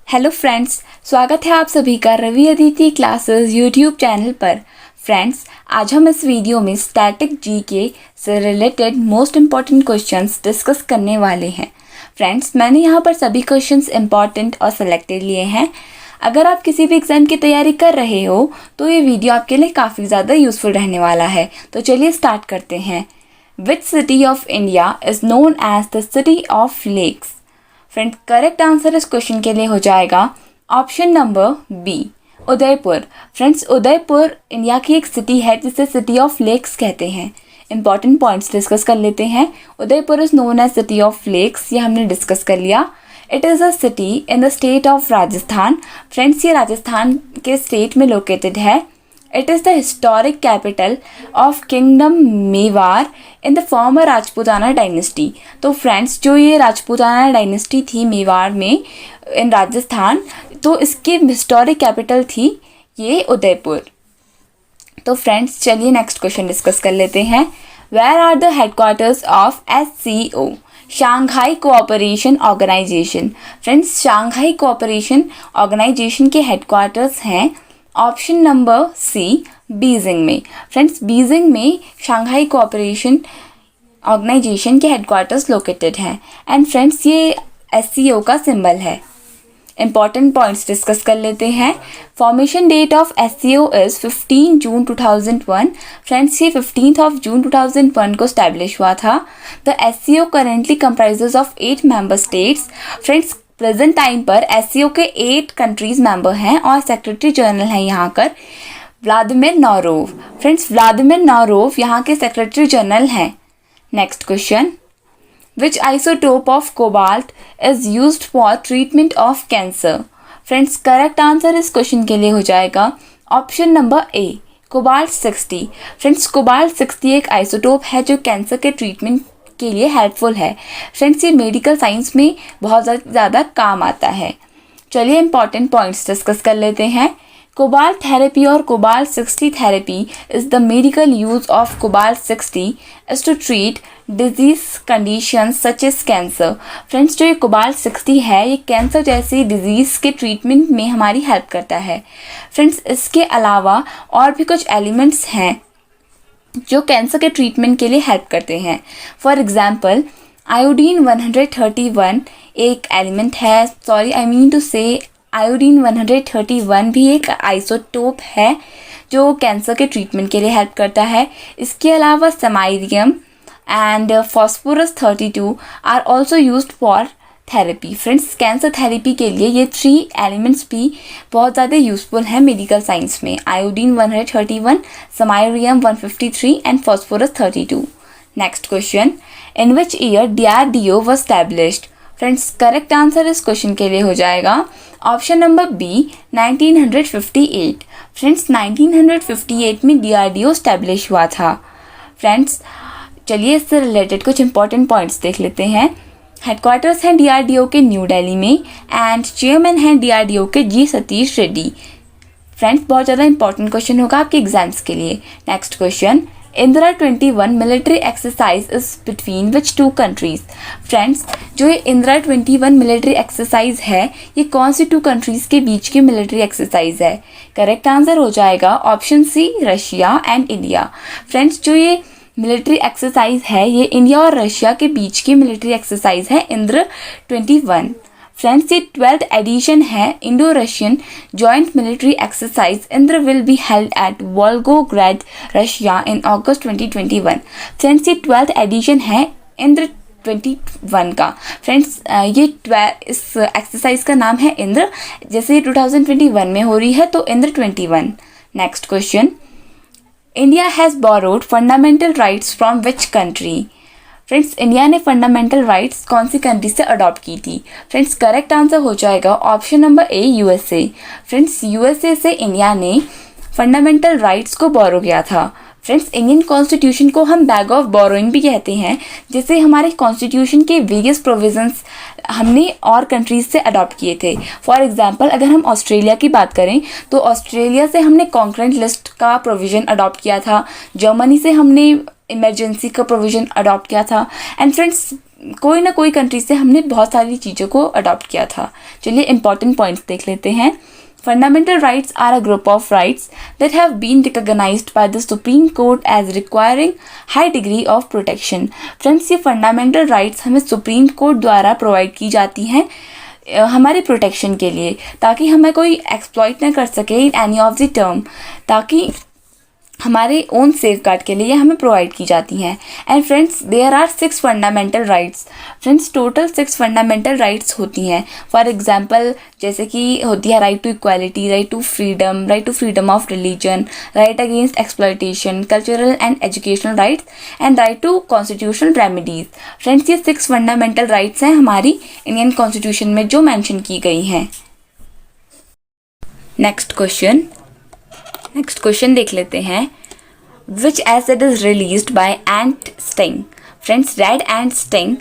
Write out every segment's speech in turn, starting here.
Hello friends, स्वागत है आप सभी का Ravi Aditi classes YouTube channel पर। फ्रेंड्स, आज हम इस वीडियो में स्टैटिक जीके से related most important questions discuss करने वाले हैं। फ्रेंड्स, मैंने यहाँ पर सभी क्वेश्चंस इम्पॉर्टेंट और सिलेक्टेड लिए हैं। अगर आप किसी भी एग्ज़ाम की तैयारी कर रहे हो तो ये वीडियो आपके लिए काफ़ी ज़्यादा यूज़फुल रहने वाला है। तो चलिए स्टार्ट करते हैं। Which city of India is known as the city of lakes? Friend, correct answer इस क्वेश्चन के लिए हो जाएगा option number B, Udaipur. Friends, Udaipur India की एक सिटी है जिसे सिटी ऑफ लेक्स कहते हैं। इंपॉर्टेंट पॉइंट्स डिस्कस कर लेते हैं। Udaipur is known as city of lakes, ये हमने डिस्कस कर लिया। It is a city in the state of Rajasthan. Friends, ये राजस्थान के स्टेट में लोकेटेड है। It is the historic capital of Kingdom Mewar in the former Rajputana dynasty. तो फ्रेंड्स, जो ये राजपूताना डायनेस्टी थी मेवाड़ में इन राजस्थान, तो इसकी हिस्टोरिक कैपिटल थी ये उदयपुर। तो फ्रेंड्स, चलिए नेक्स्ट क्वेश्चन डिस्कस कर लेते हैं। Where are the headquarters of SCO? Shanghai cooperation organisation. Friends, Shanghai cooperation organisation के हेडक्वार्टर्स हैं ऑप्शन नंबर सी, बीजिंग में। फ्रेंड्स, बीजिंग में शंघाई कोऑपरेशन ऑर्गेनाइजेशन के हेडक्वार्टर्स लोकेटेड हैं। एंड फ्रेंड्स, ये SCO का सिंबल है। इंपॉर्टेंट पॉइंट्स डिस्कस कर लेते हैं। Formation date of SCO is 15 June 2001। Friends, ये 15 जून 2001 को स्टैब्लिश हुआ था। The SCO currently comprises of 8 member states. Friends, present time पर SCO के 8 कंट्रीज मेंबर हैं और सेक्रेटरी जनरल हैं यहाँ पर व्लादिमीर नौरोव। फ्रेंड्स, व्लादिमीर नौरोव यहाँ के सेक्रेटरी जनरल हैं। Next question, which isotope of cobalt is used for treatment of cancer? Friends, correct answer इस क्वेश्चन के लिए हो जाएगा ऑप्शन नंबर ए, कोबाल्ट 60। फ्रेंड्स, कोबाल्ट 60 एक आइसोटोप है जो कैंसर के ट्रीटमेंट के लिए हेल्पफुल है। फ्रेंड्स, ये मेडिकल साइंस में बहुत ज़्यादा काम आता है। चलिए इंपॉर्टेंट पॉइंट्स डिस्कस कर लेते हैं। कोबाल्ट थेरेपी और cobalt 60 therapy is the medical use of cobalt 60 is to treat disease condition such as cancer. Friends, जो ये कोबाल्ट 60 है ये कैंसर जैसी डिजीज़ के ट्रीटमेंट में हमारी हेल्प करता है। फ्रेंड्स, इसके अलावा और भी कुछ एलिमेंट्स हैं जो कैंसर के ट्रीटमेंट के लिए हेल्प करते हैं। फॉर एग्जाम्पल, आयोडीन 131 एक एलिमेंट है, आयोडीन 131 भी एक आइसोटोप है जो कैंसर के ट्रीटमेंट के लिए हेल्प करता है। इसके अलावा samarium and phosphorus 32 are also used for therapy. Friends, cancer therapy के लिए ये 3 एलिमेंट्स भी बहुत ज़्यादा यूज़फुल हैं मेडिकल साइंस में। Iodine 131, समाइरियम 153 and phosphorus 32। Next question, in which year DRDO was established? Friends, correct answer इस क्वेश्चन के लिए हो जाएगा ऑप्शन नंबर बी, 1958। फ्रेंड्स, 1958 में DRDO एस्टैब्लिश हुआ था। फ्रेंड्स, चलिए इससे रिलेटेड कुछ इंपॉर्टेंट पॉइंट्स देख लेते हैं। हेडक्वार्टर्स हैं DRDO के न्यू दिल्ली में एंड चेयरमैन हैं DRDO के G सतीश रेड्डी। फ्रेंड्स, बहुत ज़्यादा इंपॉर्टेंट क्वेश्चन होगा आपके एग्जाम्स के लिए। Next question, Indira 21 military exercise is between which 2 countries? Friends, जो ये इंदिरा 21 मिलिट्री एक्सरसाइज है ये कौन सी 2 कंट्रीज के बीच की मिलिट्री एक्सरसाइज है? करेक्ट आंसर हो जाएगा option C, Russia and India. Friends, जो ये मिलिट्री एक्सरसाइज है ये इंडिया और रशिया के बीच की मिलिट्री एक्सरसाइज है इंदिरा 21। फ्रेंड्स, ये 12th एडिशन है Indo Russian joint military exercise Indira will be held at Volgograd, Russia in August 2021। Friends, ये 12th एडिशन है इंदिरा 21 का। फ्रेंड्स, ये इस एक्सरसाइज का नाम है इंदिरा, जैसे ये 2021 में हो रही है तो Indira 21। Next question, India has borrowed fundamental rights from which country? Friends, India ने फंडामेंटल राइट्स कौन सी कंट्री से अडॉप्ट की थी? फ्रेंड्स, करेक्ट आंसर हो जाएगा ऑप्शन नंबर ए, USA। फ्रेंड्स, USA से इंडिया ने फंडामेंटल राइट्स को बोरो किया था। फ्रेंड्स, इंडियन कॉन्स्टिट्यूशन को हम बैग ऑफ बोरोइंग भी कहते हैं, जैसे हमारे कॉन्स्टिट्यूशन के वेरियस प्रोविजंस हमने और कंट्रीज से अडॉप्ट किए थे। फॉर एग्जांपल, अगर हम ऑस्ट्रेलिया की बात करें तो ऑस्ट्रेलिया से हमने कॉन्करेंट लिस्ट का प्रोविज़न अडॉप्ट किया था। जर्मनी से हमने इमरजेंसी का प्रोविज़न अडॉप्ट किया था। एंड फ्रेंड्स, कोई ना कोई कंट्री से हमने बहुत सारी चीज़ों को अडॉप्ट किया था। चलिए इंपॉर्टेंट पॉइंट्स देख लेते हैं। Fundamental rights are a group of rights that have been recognized by the Supreme Court as requiring high degree of protection. Friends, ये fundamental rights हमें सुप्रीम कोर्ट द्वारा प्रोवाइड की जाती हैं हमारे प्रोटेक्शन के लिए, ताकि हमें कोई एक्सप्लॉइट ना कर सके in any of the term, ताकि हमारे ओन सेफ गार्ड के लिए हमें प्रोवाइड की जाती हैं। And friends, there are 6 fundamental rights. Friends, total 6 fundamental rights होती हैं। फॉर एग्जांपल, जैसे कि होती है right to equality, right to freedom of religion, right against exploitation, cultural and educational rights and right to constitutional remedies. Friends, ये 6 fundamental rights हैं हमारी Indian constitution में जो मैंशन की गई हैं। नेक्स्ट क्वेश्चन देख लेते हैं। विच acid is released by ant sting. Friends, red ant sting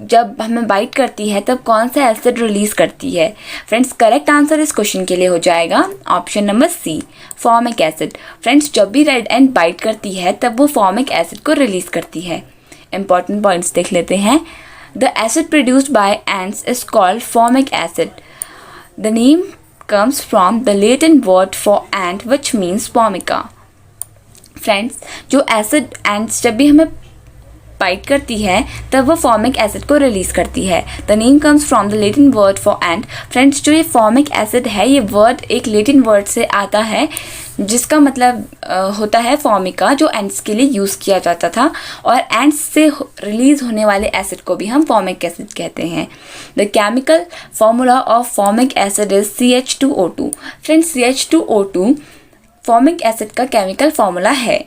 जब हमें बाइट करती है तब कौन सा एसिड रिलीज करती है? फ्रेंड्स, करेक्ट आंसर इस क्वेश्चन के लिए हो जाएगा option number C, formic acid. Friends, जब भी रेड एंट बाइट करती है तब वो फॉर्मिक एसिड को रिलीज करती है। इंपॉर्टेंट पॉइंट्स देख लेते हैं। The acid produced by ants is called formic acid. The name comes from the Latin word for ant which means formica. Friends, जो एसिड एंट्स जब भी हमें बाइट करती है तब वो फॉर्मिक एसिड को रिलीज करती है। The name comes from the Latin word for ant. Friends, जो ये फॉर्मिक एसिड है ये वर्ड एक लेटिन वर्ड से आता है जिसका मतलब होता है फॉर्मिका, जो एंट्स के लिए यूज़ किया जाता था, और एंट्स से रिलीज होने वाले एसिड को भी हम फॉर्मिक एसिड कहते हैं। The chemical formula of formic acid is CH2O2। Friends, CH2O2 formic acid का केमिकल फॉर्मूला है।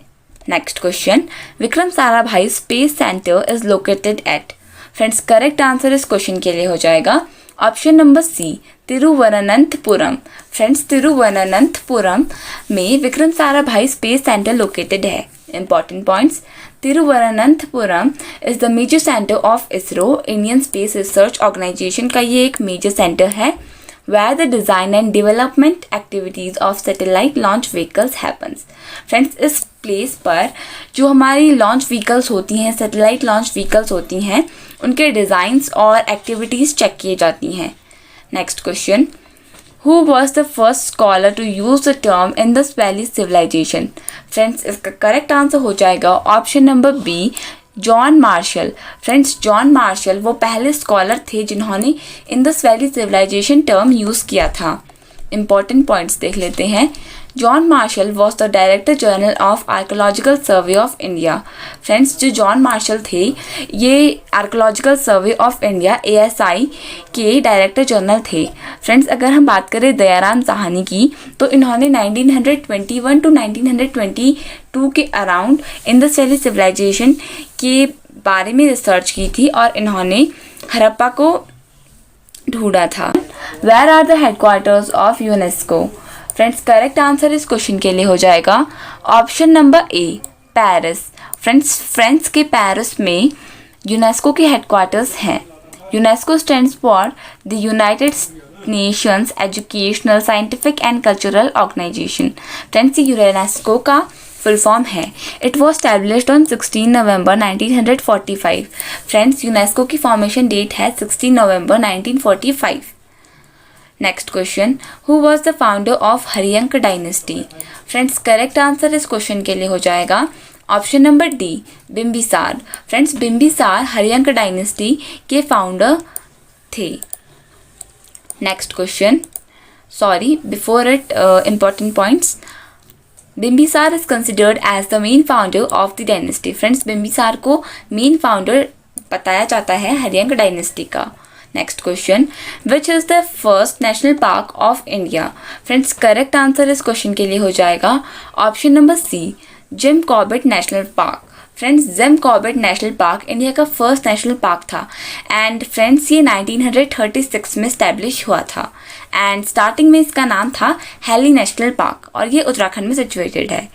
Next question, Vikram Sarabhai space centre is located at. Friends, correct answer इस क्वेश्चन के लिए हो जाएगा option number C, Thiruvananthapuram. Friends, Thiruvananthapuram में Vikram Sarabhai space centre located है। Important points, Thiruvananthapuram is the major centre of ISRO, Indian space research organisation का ये एक मेजर सेंटर है, where the design and development activities of satellite launch vehicles happens. Friends, इस place पर जो हमारी लॉन्च व्हीकल्स होती हैं, सैटेलाइट लॉन्च व्हीकल्स होती हैं, उनके डिज़ाइंस और एक्टिविटीज़ चेक की जाती हैं। Next question, who was the first scholar to use the term Indus valley civilisation. Friends, इसका करेक्ट आंसर हो जाएगा option number B, John Marshall. Friends, John Marshall वो पहले स्कॉलर थे जिन्होंने Indus valley civilisation term use किया था। Important points देख लेते हैं। John Marshall was the director general of archaeological survey of India. Friends, जो जॉन मार्शल थे ये archaeological survey of India ASI के डायरेक्टर जनरल थे। फ्रेंड्स, अगर हम बात करें दयाराम साहनी की तो इन्होंने 1921 टू 1922 के अराउंड इंडस वैली सिविलाइजेशन के बारे में रिसर्च की थी और इन्होंने हड़प्पा को ढूंढा था। Where are the headquarters of UNESCO. Friends, correct answer इस क्वेश्चन के लिए हो जाएगा option number A, Paris. Friends, France के पेरिस में यूनेस्को के हेडक्वार्टर्स हैं। UNESCO stands for the united nations educational, scientific and cultural organisation. Friends, UNESCO का फुल फॉर्म है। It was established on 16 November 1945। Friends, UNESCO की formation date है 16 नवंबर 1945। Next question, who was the founder of Haryanka dynasty. Friends, correct answer इस question के लिए हो जाएगा option number D, Bimbisara. Friends, Bimbisara Haryanka dynasty के फाउंडर थे। Next question, sorry before it important points. Bimbisara is considered as the main founder of the dynasty. Friends, Bimbisara को main founder बताया जाता है हरियंक डायनेस्टी का. Next question, which is the first national park of India. Friends, correct answer इस question के लिए हो जाएगा option number C, Jim Corbett national park. Friends, Jim Corbett national park India का फर्स्ट नेशनल पार्क था and friends ये 1936 में establish हुआ था एंड स्टार्टिंग में इसका नाम था हेली नेशनल पार्क और ये उत्तराखंड में सिचुएटेड है.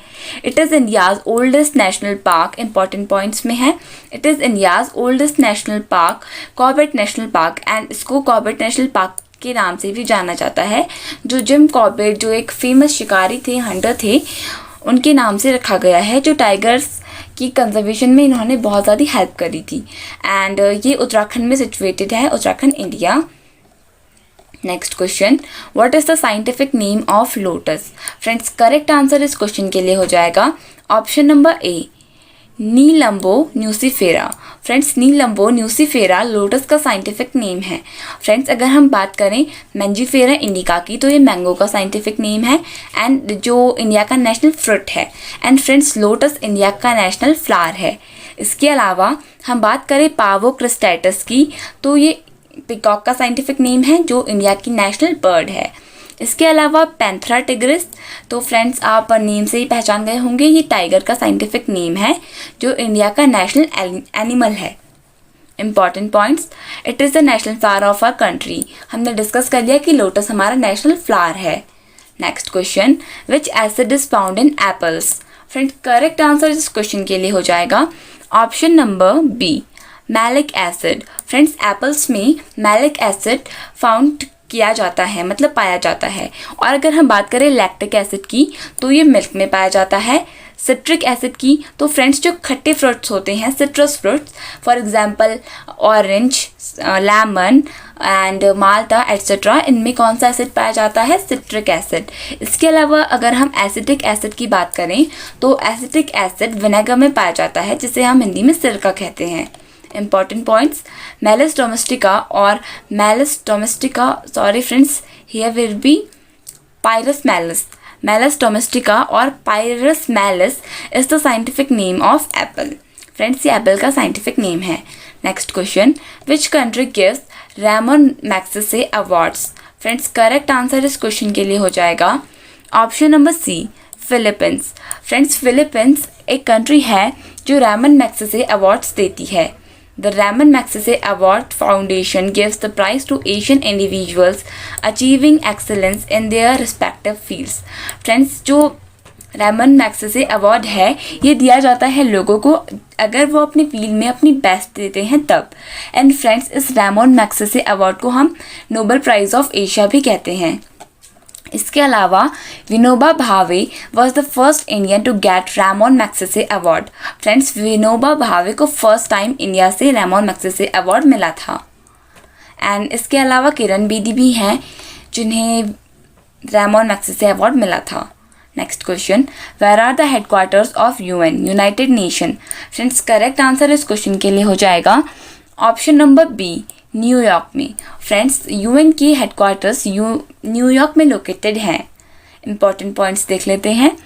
It is India's oldest national park. Important points में है, it is India's oldest national park, Corbett national park and इसको कॉर्बेट नेशनल पार्क के नाम से भी जाना जाता है. जो जिम कॉर्बेट जो एक फेमस शिकारी थे, हंटर थे, उनके नाम से रखा गया है, जो टाइगर्स की कंजर्वेशन में इन्होंने बहुत ज़्यादा हेल्प करी थी। एंड ये उत्तराखंड में सिचुएटेड है, Uttarakhand, India. Next question, what is the scientific name of lotus? Friends correct answer इस क्वेश्चन के लिए हो जाएगा option number A, nelumbo nucifera. Friends nelumbo nucifera lotus का साइंटिफिक नेम है। फ्रेंड्स अगर हम बात करें मैंजीफेरा इंडिका की, तो ये मैंगो का साइंटिफिक नेम है एंड जो इंडिया का नेशनल फ्रूट है। एंड फ्रेंड्स लोटस इंडिया का नेशनल फ्लावर है। इसके अलावा हम बात करें पावो क्रिस्टेटस की, तो ये पिकॉक का साइंटिफिक नेम है जो इंडिया की नेशनल बर्ड है। इसके अलावा पैंथरा टिग्रिस, तो फ्रेंड्स आप नेम से ही पहचान गए होंगे, ये टाइगर का साइंटिफिक नेम है जो इंडिया का नेशनल एनिमल है। Important points, it is the national flower of our country. हमने डिस्कस कर लिया कि लोटस हमारा नेशनल फ्लावर है। Next question, which acid is found in apples? Friends correct answer इस क्वेश्चन के लिए हो जाएगा option number B, malic acid. Friends apples में मैलिक एसिड फाउंड किया जाता है, मतलब पाया जाता है। और अगर हम बात करें लैक्टिक एसिड की, तो ये मिल्क में पाया जाता है। सिट्रिक एसिड की, तो फ्रेंड्स जो खट्टे फ्रूट्स होते हैं, citrus fruits, for example orange, lemon and Malta etcetera, इनमें कौन सा एसिड पाया जाता है? Citric acid. इसके अलावा अगर हम एसिटिक एसिड की बात करें, तो एसिटिक एसिड विनेगर में पाया जाता है, जिसे हम हिंदी में सिरका कहते हैं। Important points, Malus domestica or Malus domestica, sorry friends, here will be Pyrus malus. Malus domestica or Pyrus malus is the scientific name of apple. Friends ये apple का scientific name है। Next question, which country gives Ramon Magsaysay awards? Friends correct answer इस question के लिए हो जाएगा option number C, Philippines. Friends Philippines एक country है जो रैमन मैग्सेसे अवार्ड्स देती है। The Ramon Magsaysay Award Foundation gives the prize to Asian individuals achieving excellence in their respective fields. Friends जो रैमन मैग्सेसे अवार्ड है, ये दिया जाता है लोगों को अगर वो अपनी फील्ड में अपनी बेस्ट देते हैं तब। एंड फ्रेंड्स इस रैमन मैग्सेसे अवार्ड को हम नोबेल प्राइज ऑफ एशिया भी कहते हैं। इसके अलावा Vinoba Bhave was the first Indian to get Ramon Magsaysay award. Friends Vinoba Bhave को फर्स्ट टाइम इंडिया से रैमन मैग्सेसे अवार्ड मिला था। एंड इसके अलावा किरण बेदी भी हैं जिन्हें रैमन मैग्सेसे अवार्ड मिला था। Next question, where are the headquarters of UN, united nation? Friends correct answer इस क्वेश्चन के लिए हो जाएगा ऑप्शन नंबर बी, न्यूयॉर्क में। फ्रेंड्स यूएन की हेडक्वार्टर्स न्यूयॉर्क में लोकेटेड हैं। इंपॉर्टेंट पॉइंट्स देख लेते हैं।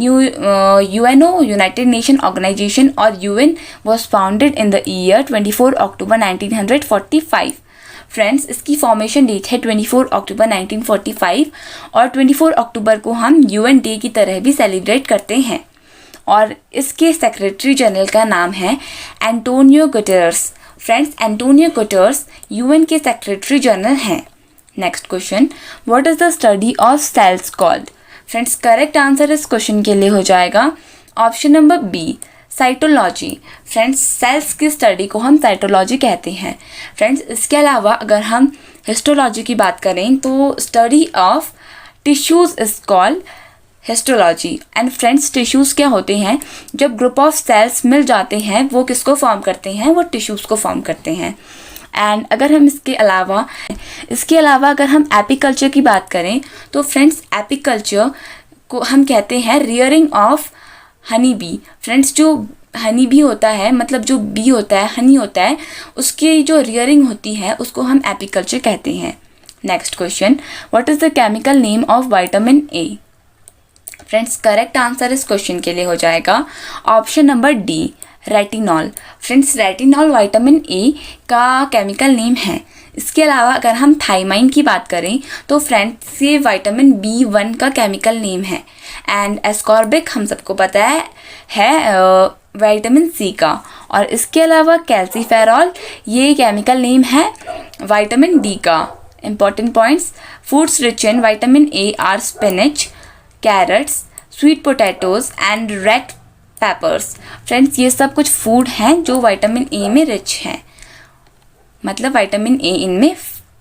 यूएनओ, यूनाइटेड नेशन ऑर्गेनाइजेशन, और UN was founded in the year 24 October 1945। फ्रेंड्स इसकी फॉर्मेशन डेट है 24 अक्टूबर 1945 और 24 अक्टूबर को हम यूएन डे की तरह भी सेलिब्रेट करते हैं। और इसके सेक्रेटरी जनरल का नाम है Antonio Guterres. Friends Antonio Guterres UN के सेक्रेटरी जनरल हैं। Next question, what is the study of cells called? Friends correct answer इस क्वेश्चन के लिए हो जाएगा option number B, cytology. Friends cells की स्टडी को हम साइटोलॉजी कहते हैं। फ्रेंड्स इसके अलावा अगर हम हिस्टोलॉजी की बात करें तो study of tissues is called histology. And friends tissues क्या होते हैं? जब ग्रुप ऑफ सेल्स मिल जाते हैं वो किसको फॉर्म करते हैं? वो टिश्यूज़ को फॉर्म करते हैं। एंड अगर हम इसके अलावा अगर हम एपीकल्चर की बात करें तो फ्रेंड्स एपीकल्चर को हम कहते हैं rearing of honey bee. Friends जो हनी बी होता है, मतलब जो बी होता है, हनी होता है, उसकी जो रियरिंग होती है उसको हम एपीकल्चर कहते हैं। Next question, what is the chemical name of vitamin A? Friends correct answer इस क्वेश्चन के लिए हो जाएगा option number D, retinol. Friends retinol vitamin A का केमिकल नेम है। इसके अलावा अगर हम थाइमाइन की बात करें तो फ्रेंड्स ये विटामिन B1 का केमिकल नेम है। एंड एस्कॉर्बिक हम सबको पता है विटामिन सी का। और इसके अलावा कैल्सीफेरॉल ये केमिकल नेम है विटामिन डी का। Important points, foods rich in vitamin A are spinach, carrots, sweet potatoes and red peppers. Friends ये सब कुछ फूड हैं जो विटामिन ए में रिच हैं, मतलब विटामिन ए इनमें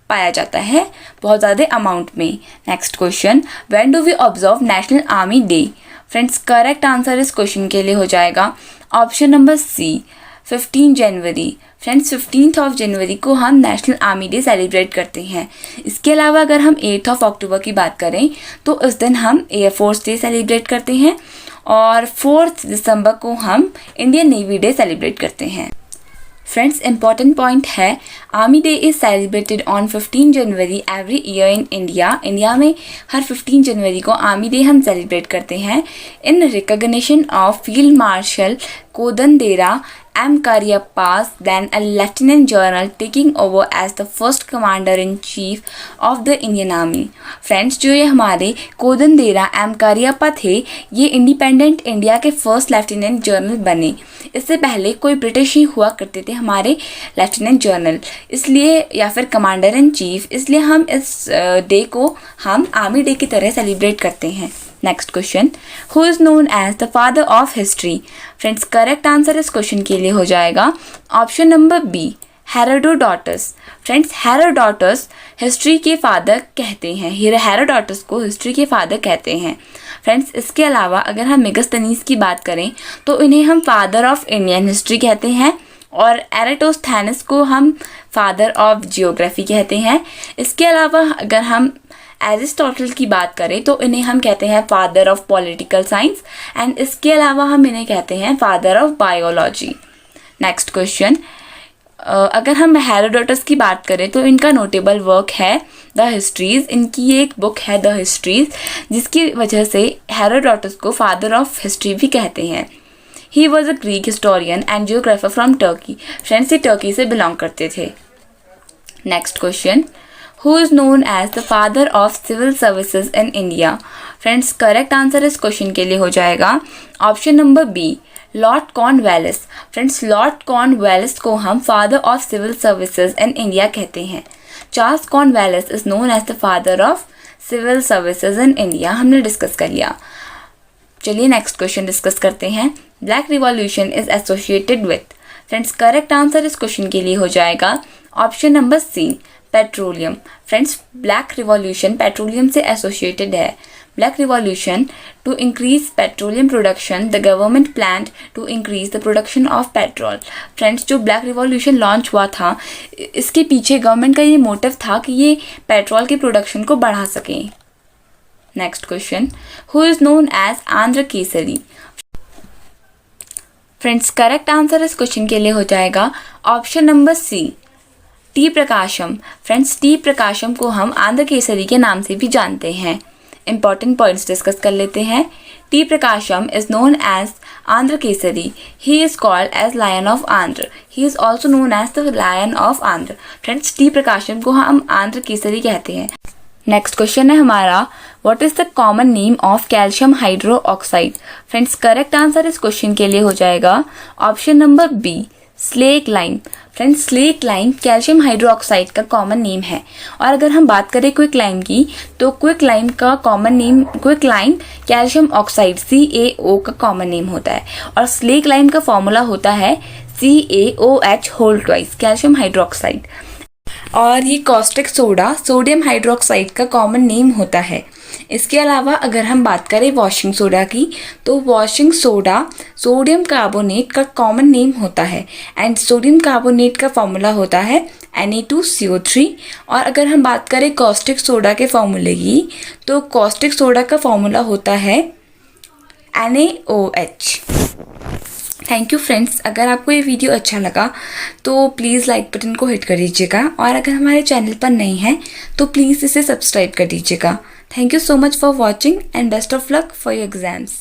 पाया जाता है बहुत ज़्यादा अमाउंट में। Next question, when do we observe national army day? Friends correct answer इस क्वेश्चन के लिए हो जाएगा ऑप्शन नंबर सी 15 जनवरी। फ्रेंड्स 15 जनवरी को हम नेशनल आर्मी डे सेलिब्रेट करते हैं। इसके अलावा अगर हम 8 अक्टूबर की बात करें तो उस दिन हम एयरफोर्स डे सेलिब्रेट करते हैं और 4 दिसंबर को हम इंडियन नेवी डे सेलिब्रेट करते हैं। फ्रेंड्स इम्पॉर्टेंट पॉइंट है, army day is celebrated on 15 January every year in India. India में हर 15 जनवरी को आर्मी डे हम सेलिब्रेट करते हैं in recognition of field marshal Kodandera M. Cariappa's, then a lieutenant general, taking over as the first commander in chief of the Indian Army. Friends जो ये हमारे कोदंडेरा M. Kariappa थे, ये इंडिपेंडेंट इंडिया के फर्स्ट लेफ्टिनेंट जनरल बने। इससे पहले कोई ब्रिटिश ही हुआ करते थे हमारे लेफ्टिनेंट जनरल, इसलिए या फिर कमांडर इन चीफ, इसलिए हम इस डे को हम आर्मी डे की तरह सेलिब्रेट करते हैं। Next question, who is known as the father of history. Friends correct answer इस क्वेश्चन के लिए हो जाएगा option number B Herodotus. Friends Herodotus history के फादर कहते हैं, हेरोडोटस को हिस्ट्री के फादर कहते हैं। फ्रेंड्स इसके अलावा अगर हम मेगास्थनीज की बात करें तो इन्हें हम फादर ऑफ इंडियन हिस्ट्री कहते हैं और एराटोस्थेनस को हम फादर ऑफ जियोग्राफी कहते हैं। इसके अलावा अगर हम एरिस्टोटल की बात करें तो इन्हें हम कहते हैं father of political science and इसके अलावा हम इन्हें कहते हैं father of biology. Next question, अगर हम हेरोडोटस की बात करें तो इनका नोटेबल वर्क है द हिस्ट्रीज। इनकी एक बुक है द हिस्ट्रीज, जिसकी वजह से हेरोडोटस को फादर ऑफ हिस्ट्री भी कहते हैं। He was a Greek historian and geographer from Turkey. Friends ये टर्की से बिलोंग करते थे। Next question, who is known as the father of civil services in India. Friends correct answer इस question के लिए हो जाएगा option number B lord Cornwallis. Friends lord Cornwallis को हम father of civil services in India कहते हैं। Charles Cornwallis is known as the father of civil services in India, हमने डिस्कस कर लिया। चलिए नेक्स्ट क्वेश्चन डिस्कस करते हैं। Black revolution is associated with. Friends correct answer इस क्वेश्चन के लिए हो जाएगा option number C petroleum. Friends black revolution petroleum से एसोसिएटेड है। Black revolution to increase petroleum production, the government plan to increase the production of petrol. Friends जो black revolution launch हुआ था, इसके पीछे गवर्नमेंट का ये मोटिव था कि ये पेट्रोल की प्रोडक्शन को बढ़ा सकें। Next question, who is known as Andhra Kesari. Friends correct answer इस क्वेश्चन के लिए हो जाएगा option number C T Prakasam. Friends T Prakasam को हम आंध्र केसरी के नाम से भी जानते हैं। इंपॉर्टेंट पॉइंट्स डिस्कस कर लेते हैं। T Prakasam is known as Andhra Kesari. He is called as lion of Andhra. He is also known as the lion of Andhra. Friends T Prakasam को हम आंध्र केसरी कहते हैं। नेक्स्ट क्वेश्चन है हमारा, what is the common name of calcium hydroxide. Friends correct answer इस question के लिए हो जाएगा option number B slake lime. Friends slake lime calcium hydroxide का कॉमन नेम है। और अगर हम बात करें क्विक लाइम की तो क्विक लाइम का common name quick lime calcium oxide CaO का कॉमन नेम होता है और स्लेक लाइम का फॉर्मूला होता है CaOH whole twice calcium hydroxide. और ये कॉस्टिक सोडा सोडियम हाइड्रोक्साइड का कॉमन नेम होता है। इसके अलावा अगर हम बात करें वॉशिंग सोडा की तो वॉशिंग सोडा सोडियम कार्बोनेट का कॉमन नेम होता है एंड सोडियम कार्बोनेट का फॉर्मूला होता है Na2CO3। और अगर हम बात करें कॉस्टिक सोडा के फॉर्मूले की तो कॉस्टिक सोडा का फॉर्मूला होता है NaOH। थैंक यू फ्रेंड्स, अगर आपको ये वीडियो अच्छा लगा तो प्लीज़ लाइक बटन को हिट कर दीजिएगा और अगर हमारे चैनल पर नहीं है तो प्लीज़ इसे सब्सक्राइब कर दीजिएगा। Thank you so much for watching and best of luck for your exams.